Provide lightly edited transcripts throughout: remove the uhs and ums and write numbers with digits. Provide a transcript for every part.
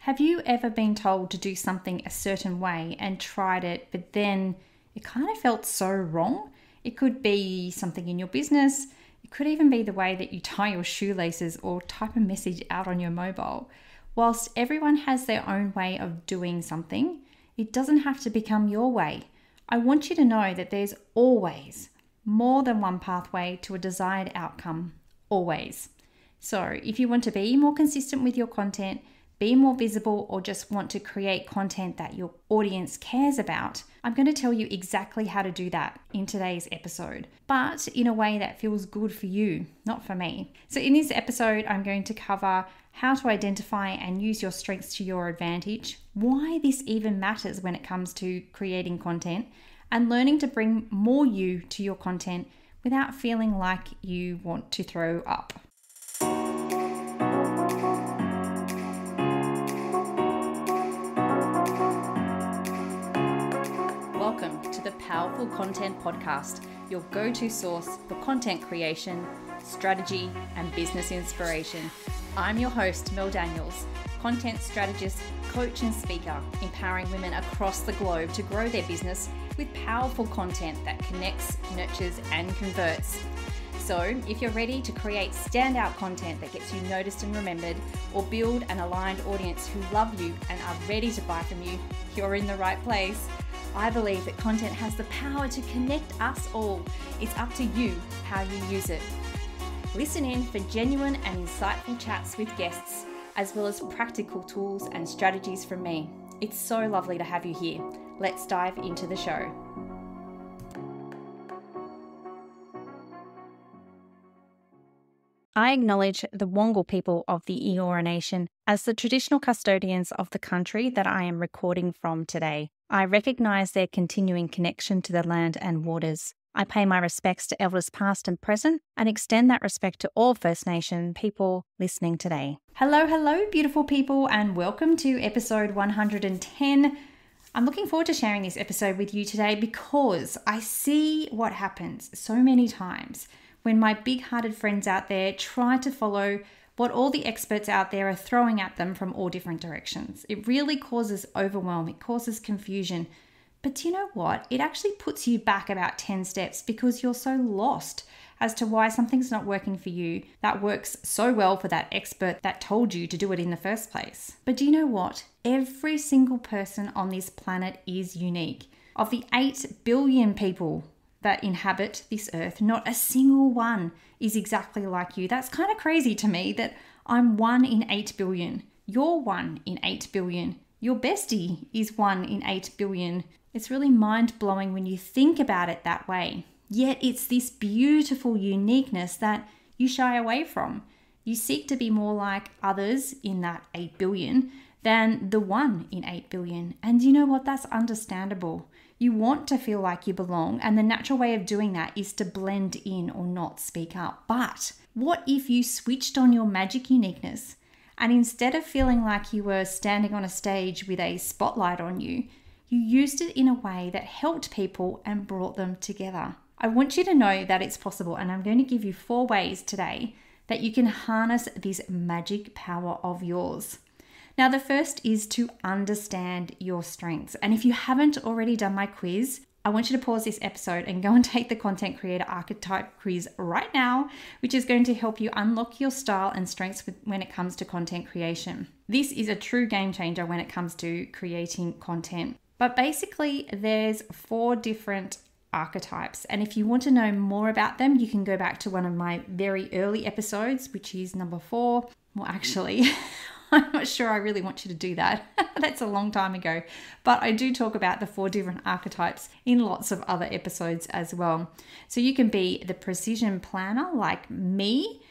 Have you ever been told to do something a certain way and tried it, but then it kind of felt so wrong? It could be something in your business. It could even be the way that you tie your shoelaces or type a message out on your mobile. Whilst everyone has their own way of doing something, it doesn't have to become your way. I want you to know that there's always more than one pathway to a desired outcome. Always. So if you want to be more consistent with your content, be more visible, or just want to create content that your audience cares about, I'm going to tell you exactly how to do that in today's episode, but in a way that feels good for you, not for me. So in this episode, I'm going to cover how to identify and use your strengths to your advantage, why this even matters when it comes to creating content, and learning to bring more you to your content without feeling like you want to throw up. Welcome to the Powerful Content Podcast, your go-to source for content creation, strategy, and business inspiration. I'm your host, Mel Daniels, content strategist, coach, and speaker, empowering women across the globe to grow their business with powerful content that connects, nurtures, and converts. So if you're ready to create standout content that gets you noticed and remembered, or build an aligned audience who love you and are ready to buy from you, you're in the right place. I believe that content has the power to connect us all. It's up to you how you use it. Listen in for genuine and insightful chats with guests, as well as practical tools and strategies from me. It's so lovely to have you here. Let's dive into the show. I acknowledge the Wangal people of the Eora Nation as the traditional custodians of the country that I am recording from today. I recognise their continuing connection to the land and waters. I pay my respects to elders past and present and extend that respect to all First Nation people listening today. Hello, beautiful people, and welcome to episode 110. I'm looking forward to sharing this episode with you today because I see what happens so many times when my big-hearted friends out there try to follow what all the experts out there are throwing at them from all different directions. It really causes overwhelm, it causes confusion. But do you know what? It actually puts you back about 10 steps because you're so lost as to why something's not working for you that works so well for that expert that told you to do it in the first place. But do you know what? Every single person on this planet is unique. Of the 8 billion people that inhabit this earth, not a single one is exactly like you. That's kind of crazy to me that I'm 1 in 8 billion. You're 1 in 8 billion. Your bestie is 1 in 8 billion. It's really mind-blowing when you think about it that way. Yet it's this beautiful uniqueness that you shy away from. You seek to be more like others in that 8 billion than the 1 in 8 billion. And you know what? That's understandable. You want to feel like you belong, and the natural way of doing that is to blend in or not speak up. But what if you switched on your magic uniqueness and instead of feeling like you were standing on a stage with a spotlight on you, you used it in a way that helped people and brought them together? I want you to know that it's possible, and I'm going to give you 4 ways today that you can harness this magic power of yours. Now, the first is to understand your strengths. And if you haven't already done my quiz, I want you to pause this episode and go and take the Content Creator Archetype quiz right now, which is going to help you unlock your style and strengths when it comes to content creation. This is a true game changer when it comes to creating content. But basically, there's 4 different archetypes. And if you want to know more about them, you can go back to one of my very early episodes, which is number 4. Well, actually, I'm not sure I really want you to do that. That's a long time ago. But I do talk about the 4 different archetypes in lots of other episodes as well. So you can be the precision planner like me.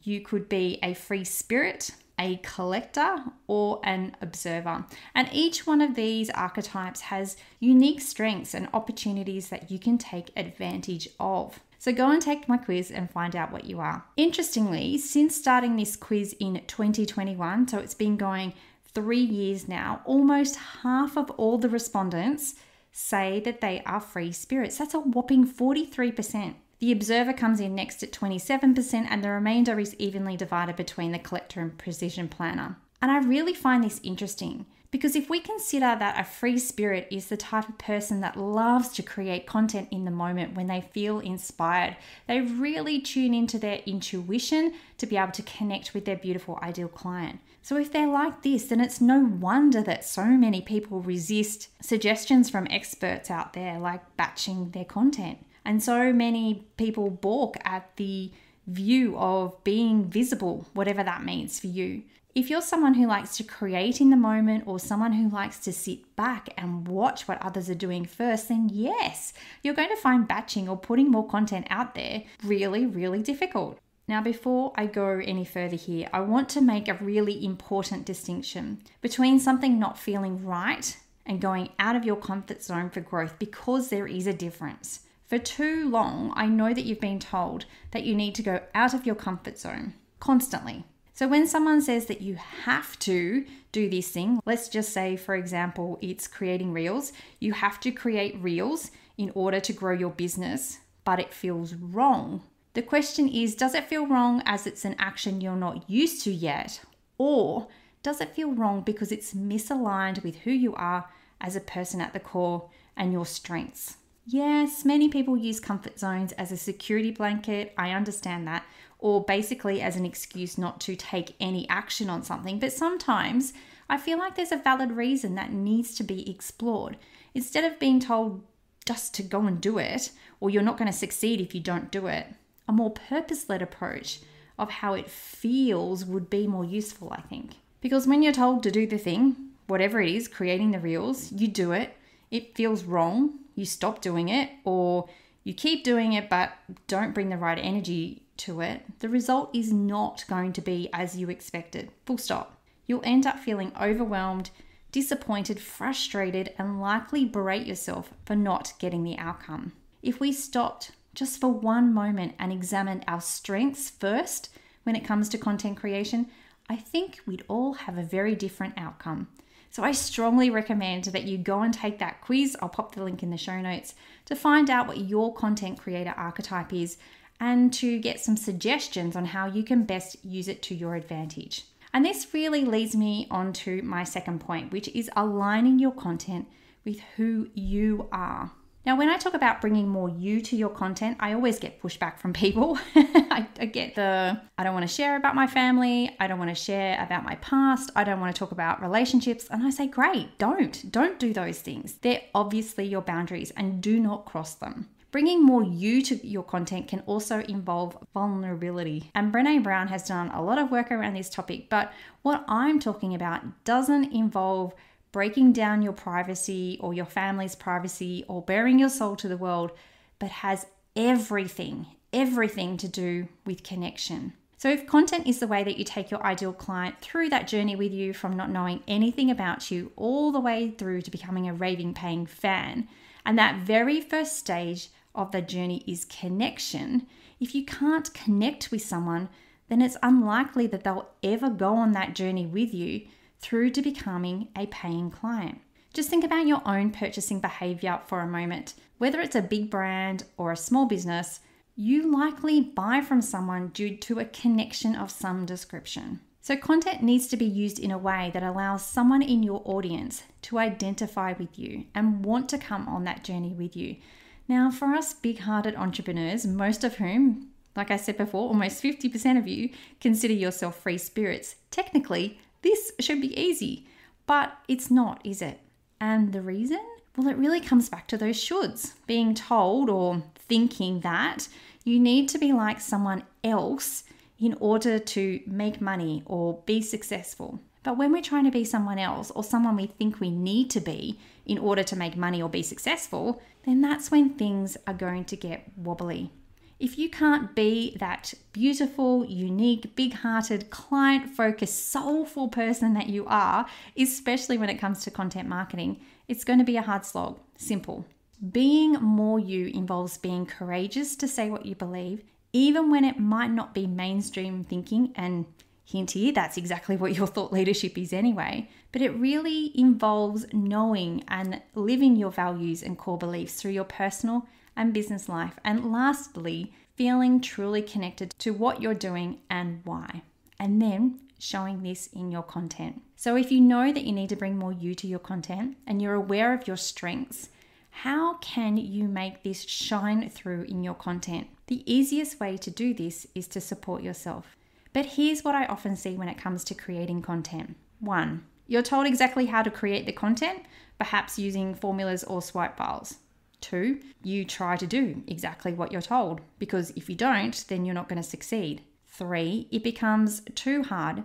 You could be a free spirit, a collector, or an observer. And each one of these archetypes has unique strengths and opportunities that you can take advantage of. So go and take my quiz and find out what you are. Interestingly, since starting this quiz in 2021, so it's been going 3 years now, almost half of all the respondents say that they are free spirits. That's a whopping 43%. The observer comes in next at 27%, and the remainder is evenly divided between the collector and precision planner. And I really find this interesting because if we consider that a free spirit is the type of person that loves to create content in the moment when they feel inspired, they really tune into their intuition to be able to connect with their beautiful ideal client. So if they're like this, then it's no wonder that so many people resist suggestions from experts out there like batching their content. And so many people balk at the view of being visible, whatever that means for you. If you're someone who likes to create in the moment or someone who likes to sit back and watch what others are doing first, then yes, you're going to find batching or putting more content out there really, really difficult. Now, before I go any further here, I want to make a really important distinction between something not feeling right and going out of your comfort zone for growth, because there is a difference. For too long, I know that you've been told that you need to go out of your comfort zone constantly. So when someone says that you have to do this thing, let's just say, for example, it's creating reels. You have to create reels in order to grow your business, but it feels wrong. The question is, does it feel wrong as it's an action you're not used to yet? Or does it feel wrong because it's misaligned with who you are as a person at the core and your strengths? Yes, many people use comfort zones as a security blanket. I understand that. Or basically as an excuse not to take any action on something. But sometimes I feel like there's a valid reason that needs to be explored. Instead of being told just to go and do it, or you're not going to succeed if you don't do it, a more purpose-led approach of how it feels would be more useful, I think. Because when you're told to do the thing, whatever it is, creating the reels, you do it, it feels wrong, you stop doing it, or you keep doing it but don't bring the right energy to it, the result is not going to be as you expected. Full stop. You'll end up feeling overwhelmed, disappointed, frustrated, and likely berate yourself for not getting the outcome. If we stopped just for one moment and examined our strengths first when it comes to content creation, I think we'd all have a very different outcome. So I strongly recommend that you go and take that quiz. I'll pop the link in the show notes to find out what your content creator archetype is and to get some suggestions on how you can best use it to your advantage. And this really leads me on to my second point, which is aligning your content with who you are. Now, when I talk about bringing more you to your content, I always get pushback from people. I get I don't want to share about my family. I don't want to share about my past. I don't want to talk about relationships. And I say, great, don't do those things. They're obviously your boundaries and do not cross them. Bringing more you to your content can also involve vulnerability. And Brené Brown has done a lot of work around this topic, but what I'm talking about doesn't involve breaking down your privacy or your family's privacy or bearing your soul to the world, but has everything to do with connection. So if content is the way that you take your ideal client through that journey with you from not knowing anything about you all the way through to becoming a raving paying fan, and that very first stage of the journey is connection, if you can't connect with someone, then it's unlikely that they'll ever go on that journey with you through to becoming a paying client. Just think about your own purchasing behavior for a moment. Whether it's a big brand or a small business, you likely buy from someone due to a connection of some description. So content needs to be used in a way that allows someone in your audience to identify with you and want to come on that journey with you. Now, for us big-hearted entrepreneurs, most of whom, like I said before, almost 50% of you consider yourself free spirits, technically, this should be easy, but it's not, is it? And the reason? Well, it really comes back to those shoulds, being told or thinking that you need to be like someone else in order to make money or be successful. But when we're trying to be someone else or someone we think we need to be in order to make money or be successful, then that's when things are going to get wobbly. If you can't be that beautiful, unique, big-hearted, client-focused, soulful person that you are, especially when it comes to content marketing, it's going to be a hard slog. Simple. Being more you involves being courageous to say what you believe, even when it might not be mainstream thinking, and hint here, that's exactly what your thought leadership is anyway. But it really involves knowing and living your values and core beliefs through your personal and business life. And lastly, feeling truly connected to what you're doing and why. And then showing this in your content. So if you know that you need to bring more you to your content and you're aware of your strengths, how can you make this shine through in your content? The easiest way to do this is to support yourself. But here's what I often see when it comes to creating content. 1, you're told exactly how to create the content, perhaps using formulas or swipe files. 2, you try to do exactly what you're told, because if you don't, then you're not going to succeed. 3, it becomes too hard.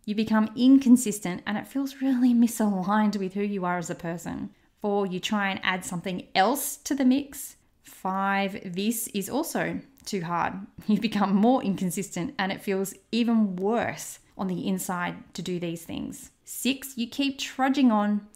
You become inconsistent and it feels really misaligned with who you are as a person. 4, you try and add something else to the mix. 5, this is also too hard. You become more inconsistent and it feels even worse on the inside to do these things. 6, you keep trudging on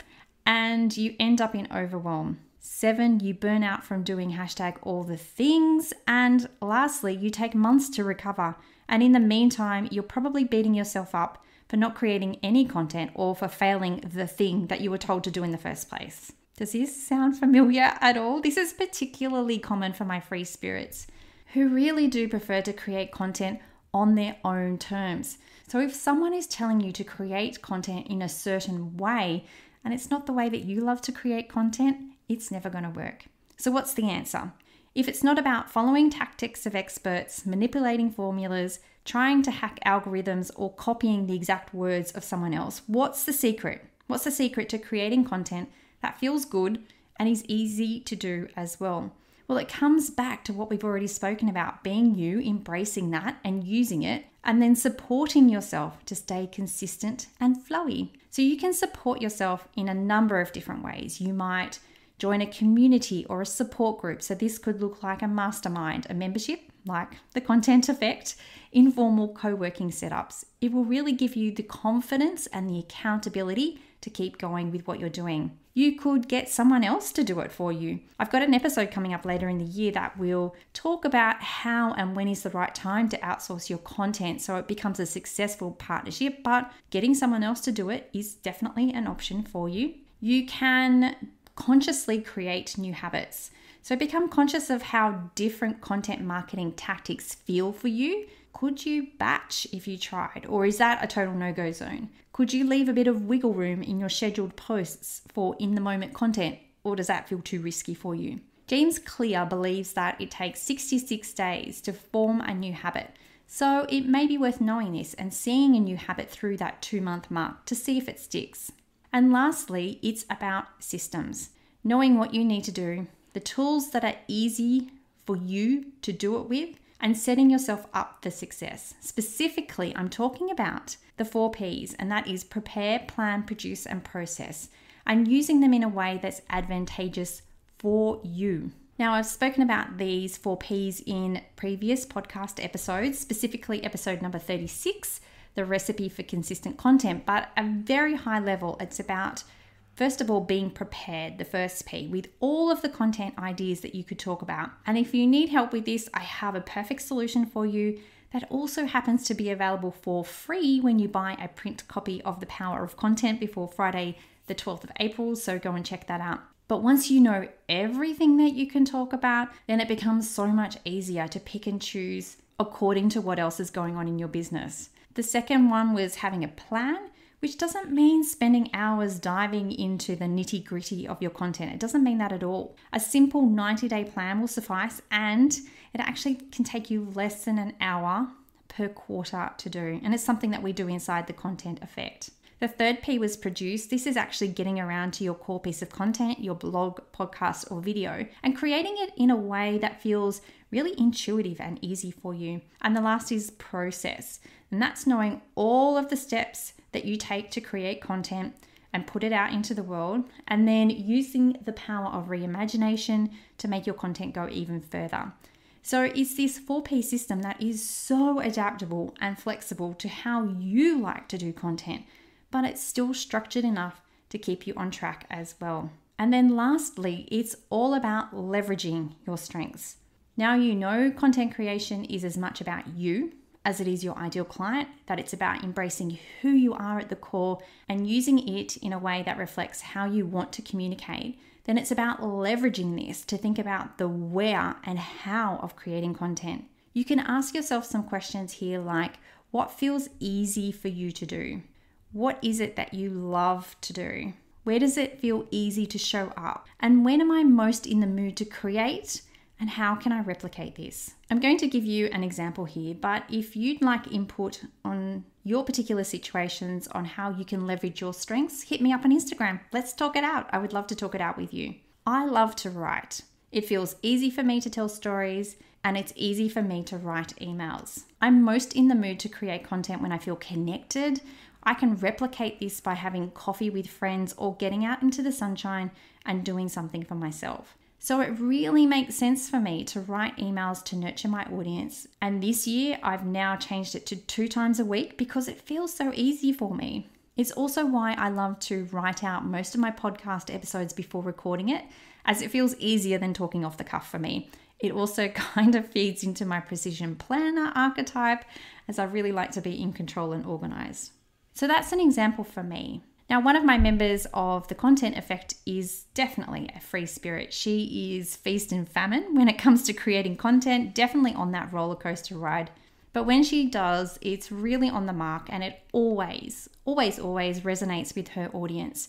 and you end up in overwhelm. 7, you burn out from doing #all the things. And lastly, you take months to recover. And in the meantime, you're probably beating yourself up for not creating any content or for failing the thing that you were told to do in the first place. Does this sound familiar at all? This is particularly common for my free spirits who really do prefer to create content on their own terms. So if someone is telling you to create content in a certain way, and it's not the way that you love to create content, it's never going to work. So what's the answer? If it's not about following tactics of experts, manipulating formulas, trying to hack algorithms, or copying the exact words of someone else, what's the secret? What's the secret to creating content that feels good and is easy to do as well? Well, it comes back to what we've already spoken about, being you, embracing that and using it, and then supporting yourself to stay consistent and flowy. So you can support yourself in a number of different ways. You might join a community or a support group. So this could look like a mastermind, a membership, like the Content Effect, informal co-working setups. It will really give you the confidence and the accountability to keep going with what you're doing. You could get someone else to do it for you. I've got an episode coming up later in the year that will talk about how and when is the right time to outsource your content so it becomes a successful partnership, but getting someone else to do it is definitely an option for you. You can consciously create new habits. So become conscious of how different content marketing tactics feel for you. Could you batch if you tried, or is that a total no-go zone? Could you leave a bit of wiggle room in your scheduled posts for in-the-moment content, or does that feel too risky for you? James Clear believes that it takes 66 days to form a new habit. So it may be worth knowing this and seeing a new habit through that 2-month mark to see if it sticks. And lastly, it's about systems. Knowing what you need to do, the tools that are easy for you to do it with, and setting yourself up for success. Specifically, I'm talking about the 4 Ps, and that is prepare, plan, produce, and process, and using them in a way that's advantageous for you. Now, I've spoken about these 4 Ps in previous podcast episodes, specifically episode number 36, the recipe for consistent content, but at a very high level, it's about, first of all, being prepared, the first P, with all of the content ideas that you could talk about. And if you need help with this, I have a perfect solution for you that also happens to be available for free when you buy a print copy of The Power of Content before Friday, the 12th of April. So go and check that out. But once you know everything that you can talk about, then it becomes so much easier to pick and choose according to what else is going on in your business. The second one was having a plan, which doesn't mean spending hours diving into the nitty-gritty of your content. It doesn't mean that at all. A simple 90-day plan will suffice, and it actually can take you less than an hour per quarter to do. And it's something that we do inside the Content Effect. The third P was produce. This is actually getting around to your core piece of content, your blog, podcast, or video, and creating it in a way that feels really intuitive and easy for you. And the last is process. And that's knowing all of the steps that you take to create content and put it out into the world, and then using the power of reimagination to make your content go even further. So it's this 4P system that is so adaptable and flexible to how you like to do content, but it's still structured enough to keep you on track as well. And then lastly, it's all about leveraging your strengths. Now you know content creation is as much about you as it is your ideal client, that it's about embracing who you are at the core and using it in a way that reflects how you want to communicate. Then it's about leveraging this to think about the where and how of creating content. You can ask yourself some questions here like, What feels easy for you to do? What is it that you love to do? Where does it feel easy to show up? And when am I most in the mood to create? And how can I replicate this? I'm going to give you an example here, but if you'd like input on your particular situations on how you can leverage your strengths, hit me up on Instagram. Let's talk it out. I would love to talk it out with you. I love to write. It feels easy for me to tell stories, and it's easy for me to write emails. I'm most in the mood to create content when I feel connected. I can replicate this by having coffee with friends or getting out into the sunshine and doing something for myself. So it really makes sense for me to write emails to nurture my audience. And this year, I've now changed it to 2 times a week because it feels so easy for me. It's also why I love to write out most of my podcast episodes before recording it, as it feels easier than talking off the cuff for me. It also kind of feeds into my precision planner archetype, as I really like to be in control and organized. So that's an example for me. Now, one of my members of the Content Effect is definitely a free spirit. She is feast and famine when it comes to creating content, definitely on that roller coaster ride. But when she does, it's really on the mark, and it always resonates with her audience.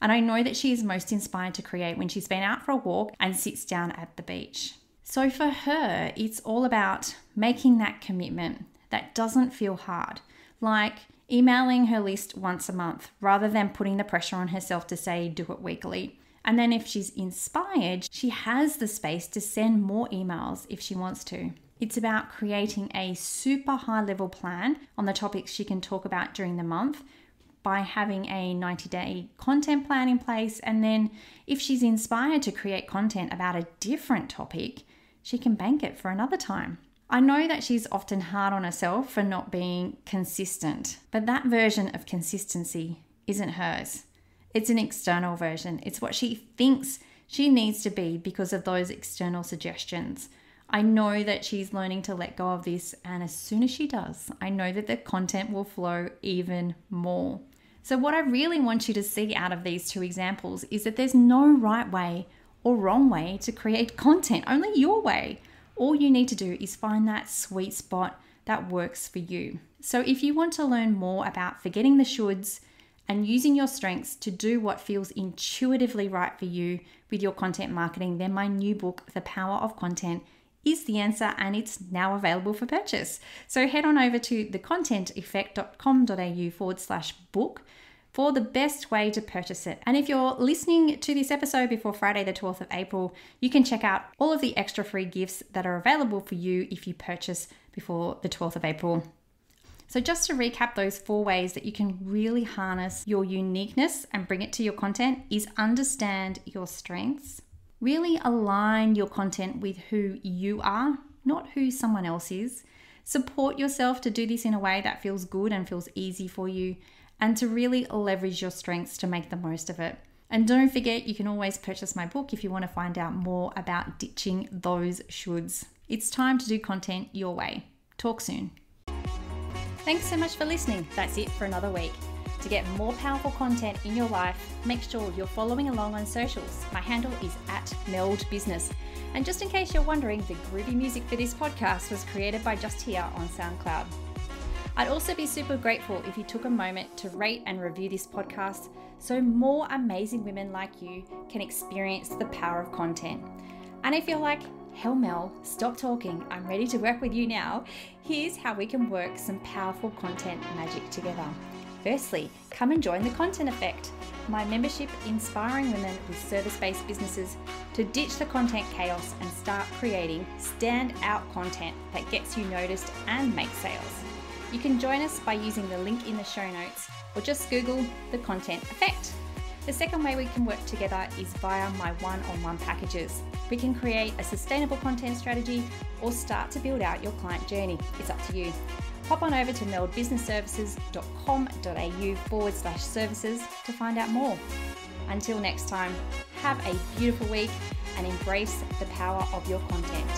And I know that she is most inspired to create when she's been out for a walk and sits down at the beach. So for her, it's all about making that commitment that doesn't feel hard, like emailing her list once a month rather than putting the pressure on herself to say do it weekly. And then if she's inspired, she has the space to send more emails if she wants to. It's about creating a super high level plan on the topics she can talk about during the month by having a 90-day content plan in place. And then if she's inspired to create content about a different topic, she can bank it for another time. I know that she's often hard on herself for not being consistent, but that version of consistency isn't hers. It's an external version. It's what she thinks she needs to be because of those external suggestions. I know that she's learning to let go of this, and as soon as she does, I know that the content will flow even more. So what I really want you to see out of these 2 examples is that there's no right way or wrong way to create content, only your way. All you need to do is find that sweet spot that works for you. So if you want to learn more about forgetting the shoulds and using your strengths to do what feels intuitively right for you with your content marketing, then my new book, The Power of Content, is the answer, and it's now available for purchase. So head on over to thecontenteffect.com.au/book for the best way to purchase it. And if you're listening to this episode before Friday, the 12th of April, you can check out all of the extra free gifts that are available for you if you purchase before the 12th of April. So just to recap those 4 ways that you can really harness your uniqueness and bring it to your content is understand your strengths, really align your content with who you are, not who someone else is. Support yourself to do this in a way that feels good and feels easy for you, and to really leverage your strengths to make the most of it. And don't forget, you can always purchase my book if you want to find out more about ditching those shoulds. It's time to do content your way. Talk soon. Thanks so much for listening. That's it for another week. To get more powerful content in your life, make sure you're following along on socials. My handle is @meldbusiness. And just in case you're wondering, the groovy music for this podcast was created by Just Here on SoundCloud. I'd also be super grateful if you took a moment to rate and review this podcast so more amazing women like you can experience the power of content. And if you're like, hell Mel, stop talking, I'm ready to work with you now, here's how we can work some powerful content magic together. Firstly, come and join the Content Effect, my membership inspiring women with service-based businesses to ditch the content chaos and start creating stand-out content that gets you noticed and makes sales. You can join us by using the link in the show notes or just Google the Content Effect. The second way we can work together is via my one-on-one packages. We can create a sustainable content strategy or start to build out your client journey. It's up to you. Hop on over to meldbusinessservices.com.au/services to find out more. Until next time, have a beautiful week and embrace the power of your content.